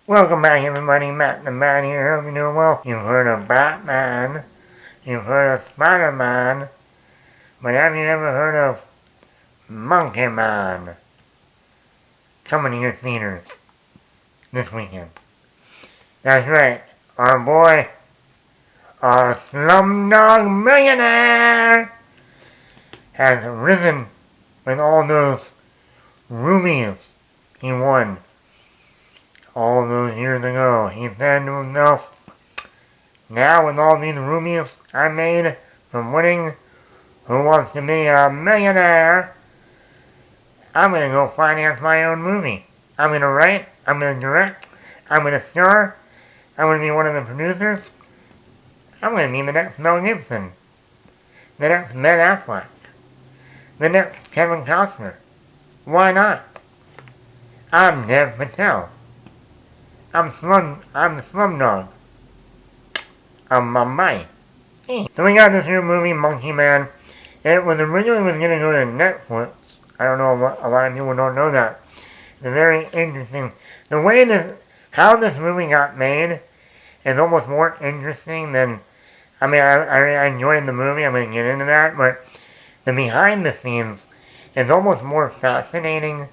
Welcome back, everybody. Matt the Man here. Hope you're doing well. You've heard of Batman. You've heard of Spider-Man. But have you ever heard of Monkey Man? Coming to your theaters this weekend. That's right. Our boy, our Slumdog Millionaire, has risen with all those rubies he won all those years ago. He said to himself, now with all these rubies I made from winning Who Wants to Be a Millionaire, I'm going to go finance my own movie. I'm going to write, I'm going to direct, I'm going to star, I'm going to be one of the producers. I'm going to be the next Mel Gibson, the next Ben Affleck, the next Kevin Costner. Why not? I'm Dev Patel. I'm the Slumdog. I'm Mumbai. So we got this new movie, Monkey Man. It was originally going to go to Netflix. I don't know, a lot of people don't know that. It's very interesting. The way how this movie got made is almost more interesting than, I enjoyed the movie, I'm going to get into that, but the behind the scenes is almost more fascinating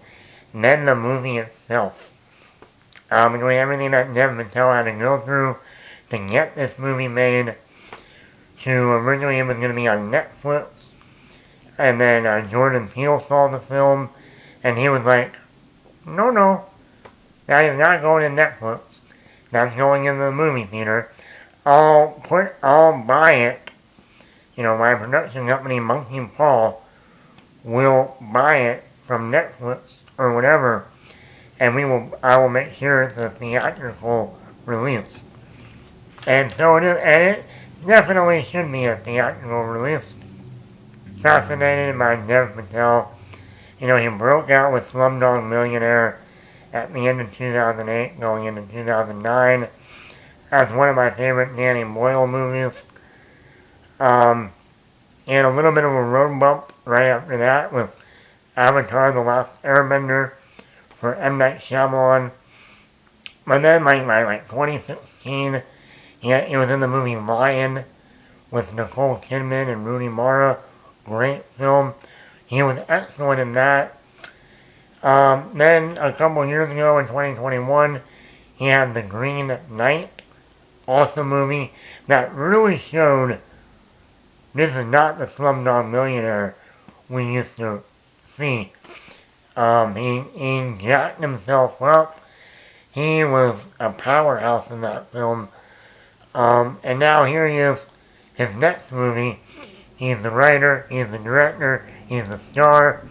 than the movie itself. Doing everything that Dev Patel had to go through to get this movie made. Originally it was going to be on Netflix, and then Jordan Peele saw the film, and he was like, no, that is not going to Netflix. That's going into the movie theater. I'll buy it. My production company, Monkey Paul, will buy it from Netflix or whatever, and I will make sure it's a theatrical release. And so it definitely should be a theatrical release. Fascinated by Dev Patel. He broke out with Slumdog Millionaire at the end of 2008, going into 2009. That's one of my favorite Danny Boyle movies. He had a little bit of a road bump right after that with Avatar: The Last Airbender for M. Night Shyamalan. But then, by 2016, he was in the movie Lion with Nicole Kidman and Rooney Mara. Great film. He was excellent in that. Then, a couple years ago in 2021, he had The Green Knight. Awesome movie that really showed this is not the Slumdog Millionaire we used to see. He jacked himself up. He was a powerhouse in that film. And now here he is, his next movie. He's the writer, he's the director, he's the star.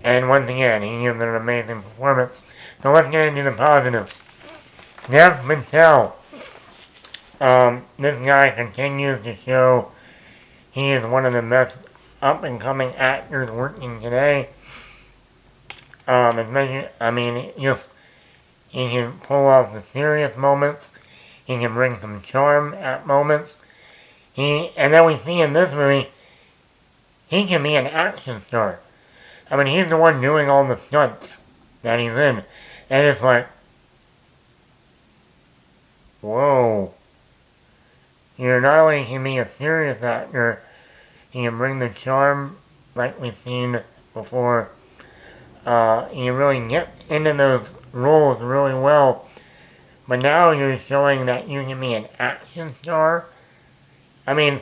And once again, he gives an amazing performance. So let's get into the positives. Dev Patel. This guy continues to show he is one of the best up-and-coming actors working today. He can pull off the serious moments. He can bring some charm at moments. And then we see in this movie, he can be an action star. He's the one doing all the stunts that he's in. And it's like, whoa. Not only can he be a serious actor, he can bring the charm like we've seen before. You really get into those roles really well. But now you're showing that you can be an action star. When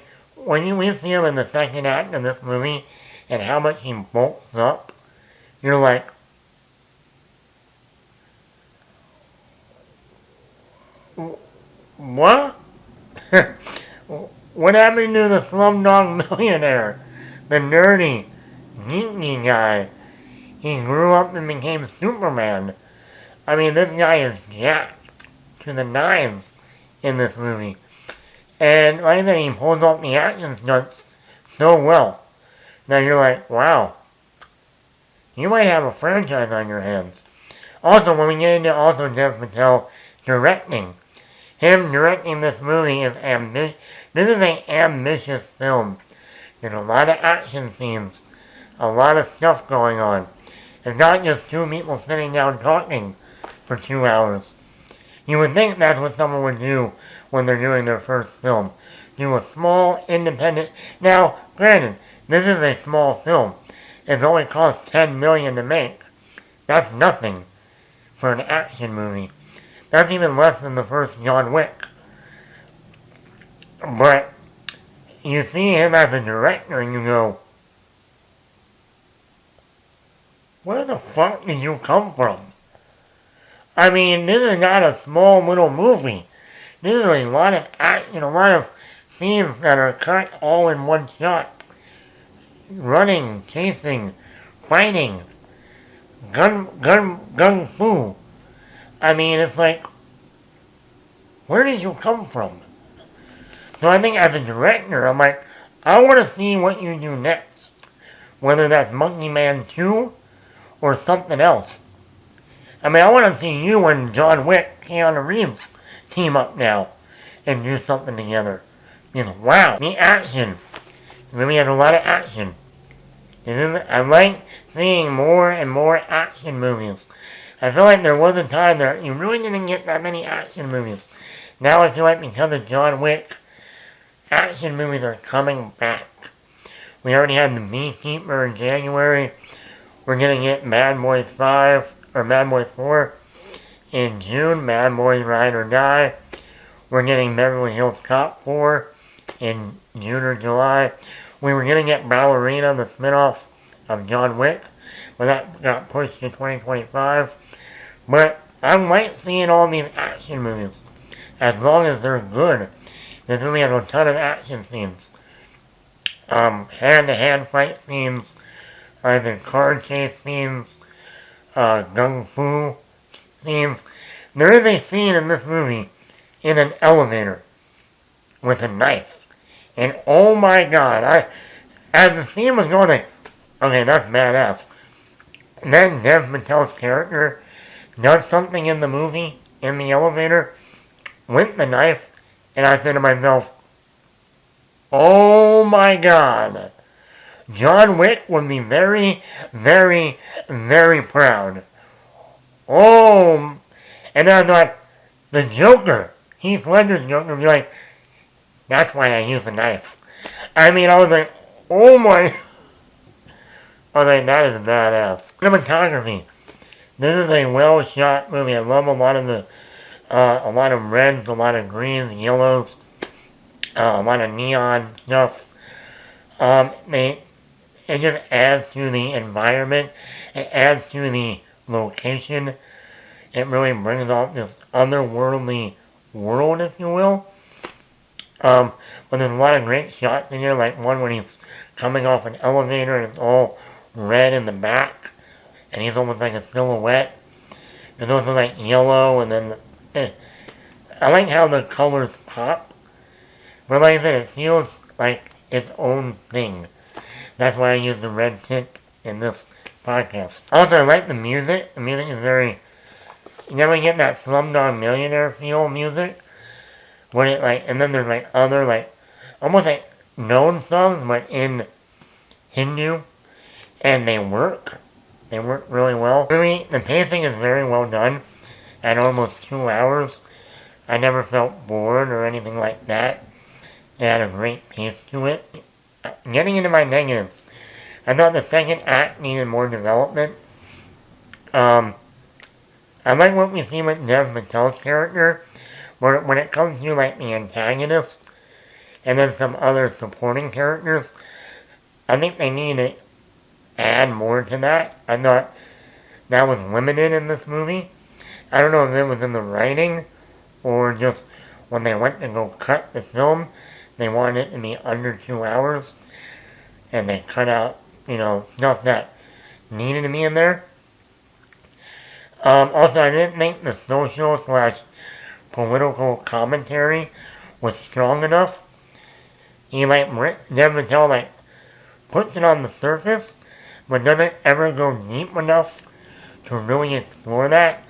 we see him in the second act of this movie and how much he bulks up, you're like, what? What happened to the Slumdog Millionaire? The nerdy, geeky guy. He grew up and became Superman. This guy is jacked to the nines in this movie. And like I said, he pulls off the action stunts so well. Now you're like, wow. You might have a franchise on your hands. Also, when we get into Dev Patel directing. Him directing this movie is ambitious. This is an ambitious film. There's a lot of action scenes. A lot of stuff going on. It's not just two people sitting down talking for 2 hours. You would think that's what someone would do when they're doing their first film. Do a small, independent... Now, granted, this is a small film. It's only cost $10 million to make. That's nothing for an action movie. That's even less than the first John Wick. But you see him as a director and you go, where the fuck did you come from? I mean, this is not a small little movie. This is a lot of action, a lot of scenes that are cut all in one shot. Running, chasing, fighting, gun fu. I mean, it's like, where did you come from? So I think as a director, I'm like, I want to see what you do next. Whether that's Monkey Man 2 or something else. I mean, I want to see you and John Wick, Keanu Reeves team up now and do something together. Because, wow, the action. The movie has a lot of action. I like seeing more and more action movies. I feel like there was a time that you really didn't get that many action movies. Now I feel like because of John Wick, action movies are coming back. We already had The Beekeeper in January. We're going to get Bad Boys 5, or Bad Boys 4 in June. Bad Boys Ride or Die. We're getting Beverly Hills Cop 4 in June or July. We were going to get Ballerina, the spinoff of John Wick, but that got pushed to 2025. But I like seeing all these action movies, as long as they're good. This movie has a ton of action scenes. Hand-to-hand fight scenes, either car chase scenes, gung fu scenes. There is a scene in this movie in an elevator with a knife. And oh my god, as the scene was going, like, okay, that's badass. And then Dev Patel's character does something in the movie, in the elevator, with the knife, and I said to myself, oh my god, John Wick would be very, very, very proud. Oh, and then I thought, the Joker, Heath Ledger's Joker, would be like, that's why I use a knife. I mean, I was like, oh my... I was like, that is badass. Cinematography. This is a well-shot movie. I love a lot of reds, a lot of greens, yellows, a lot of neon stuff. It just adds to the environment. It adds to the location. It really brings out this otherworldly world, if you will. But there's a lot of great shots in here, like one when he's coming off an elevator and it's all red in the back, and he's almost like a silhouette. There's also like yellow, and then I like how the colors pop. But like I said, it feels like its own thing. That's why I use the red tint in this podcast. Also, I like the music. The music is very... You never get that Slumdog Millionaire feel music. When it like, and then there's like other like, almost like known songs, but in Hindu, and they work. They work really well. Really, the pacing is very well done. At almost 2 hours, I never felt bored or anything like that. It had a great pace to it. Getting into my negatives, I thought the second act needed more development. I like what we see with Dev Patel's character. When it comes to like the antagonist and then some other supporting characters, I think they need to add more to that. I thought that was limited in this movie. I don't know if it was in the writing or just when they went to go cut the film, they wanted it to be under 2 hours and they cut out, stuff that needed to be in there. Also, I didn't think the social / political commentary was strong enough. Dev Patel puts it on the surface, but doesn't ever go deep enough to really explore that.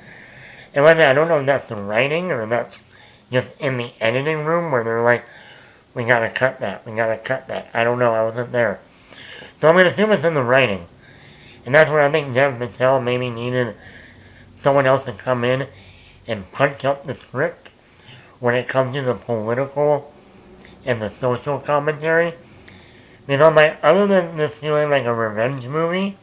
And like I don't know if that's the writing or that's just in the editing room where they're like, we gotta cut that. I don't know, I wasn't there. So I'm gonna assume it's in the writing. And that's where I think Dev Patel maybe needed someone else to come in and punch up the script when it comes to the political and the social commentary. Because I'm like, other than this feeling like a revenge movie,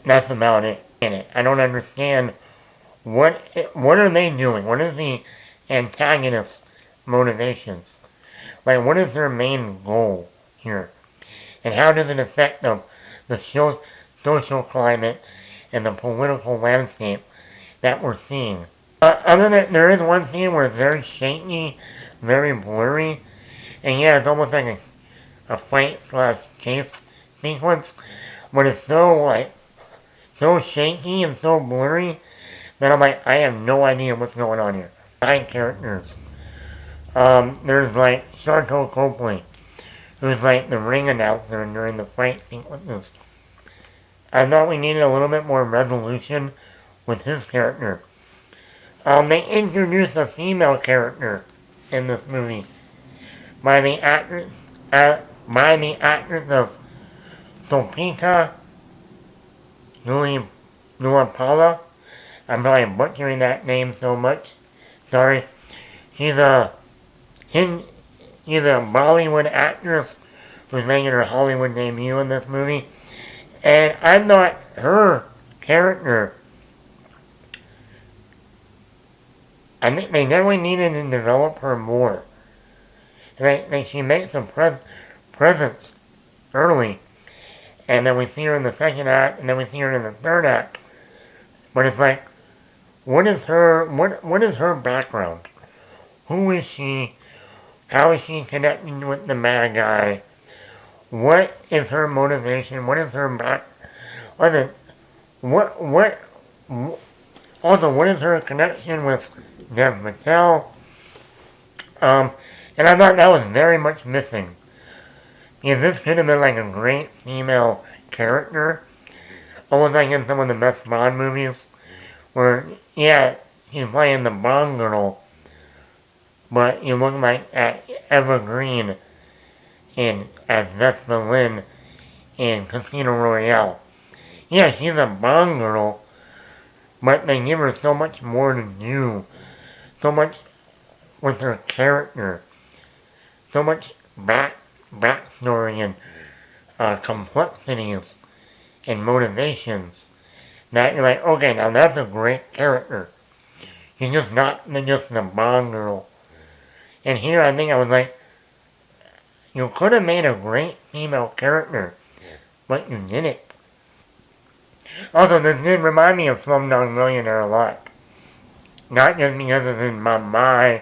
that's about it in it. I don't understand what are they doing? What is the antagonist's motivations? Like, what is their main goal here? And how does it affect the social climate and the political landscape that we're seeing? Other than, there is one scene where it's very shaky, very blurry, and yeah, it's almost like a fight slash chase sequence, but it's so shaky and so blurry that I'm like, I have no idea what's going on here. Side characters. There's like Sharko Copley, who's like the ring announcer during the fight sequences. I thought we needed a little bit more resolution with his character. They introduced a female character in this movie by the actress of Sopita Nuapala. I'm probably butchering that name so much. Sorry. She's a Bollywood actress who's making her Hollywood debut in this movie. And I thought her character, I think they definitely needed to develop her more. She makes a presence early, and then we see her in the second act, and then we see her in the third act. But it's like, what is her background? Who is she? How is she connecting with the bad guy? What is her motivation? What is her also, what is her connection with Dev Patel? And I thought that was very much missing. Because this could have been like a great female character. Almost like in some of the best Bond movies. Where, yeah, she's playing the Bond girl. But you look like at Eva Green as Vespa Lynn in Casino Royale. Yeah, she's a Bond girl. But they give her so much more to do. So much with her character. So much backstory and complexities and motivations that you're like, okay, now that's a great character. She's just not just the Bond girl. And here I think I was like, you could have made a great female character, but you didn't. Also, this did remind me of Slumdog Millionaire a lot. Not just because it's in my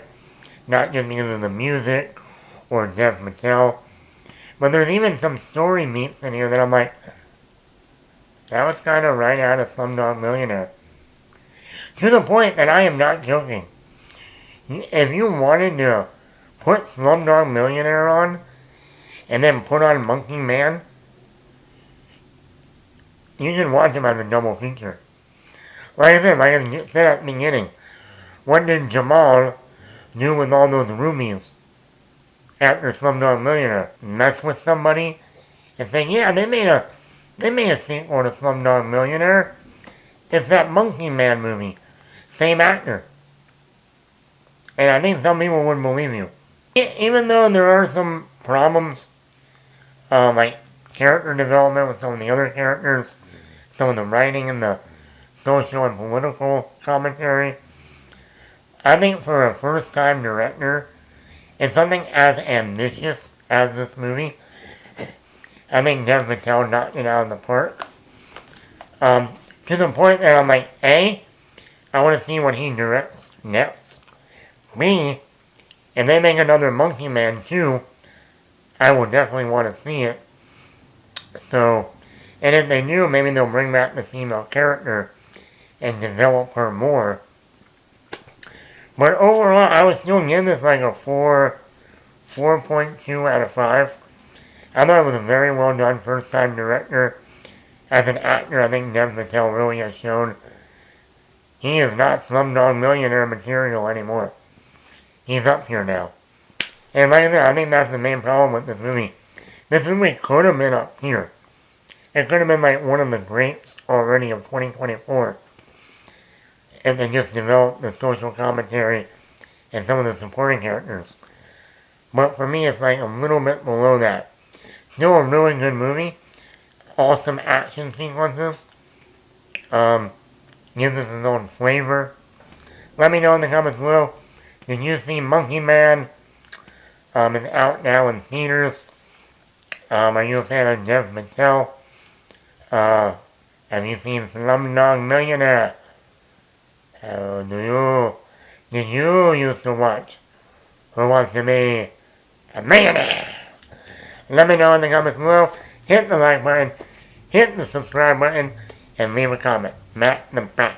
not just because of the music or Dev Patel, but there's even some story beats in here that I'm like, that was kind of right out of Slumdog Millionaire. To the point that I am not joking. If you wanted to put Slumdog Millionaire on, and then put on Monkey Man, you should watch them as a double feature. Like I said at the beginning, what did Jamal do with all those rubies after Slumdog Millionaire? Mess with somebody and say, yeah, they made a sequel to Slumdog Millionaire. It's that Monkey Man movie. Same actor. And I think some people would believe you. Even though there are some problems, like character development with some of the other characters, some of the writing and the social and political commentary, I think for a first-time director, and something as ambitious as this movie, I think Dev Patel knocked it out of the park. To the point that I'm like, A, I want to see what he directs next. B, if they make another Monkey Man 2, I will definitely want to see it. So, and if they do, maybe they'll bring back the female character and develop her more. But overall, I would still give this like a 4.2 out of 5. I thought it was a very well done first time director. As an actor, I think Dev Patel really has shown he is not Slumdog Millionaire material anymore. He's up here now. And like I said, I think that's the main problem with this movie. This movie could have been up here. It could have been like one of the greats already of 2024. and then just develop the social commentary and some of the supporting characters. But for me, it's like a little bit below that. Still a really good movie. Awesome action sequences. Gives us its own flavor. Let me know in the comments below. Did you see Monkey Man? It's out now in theaters. Are you a fan of Dev Patel? Have you seen Slumdog Millionaire? Did you used to watch Who Wants to Be a Millionaire? Let me know in the comments below. Hit the like button, hit the subscribe button, and leave a comment. Matt the Bat.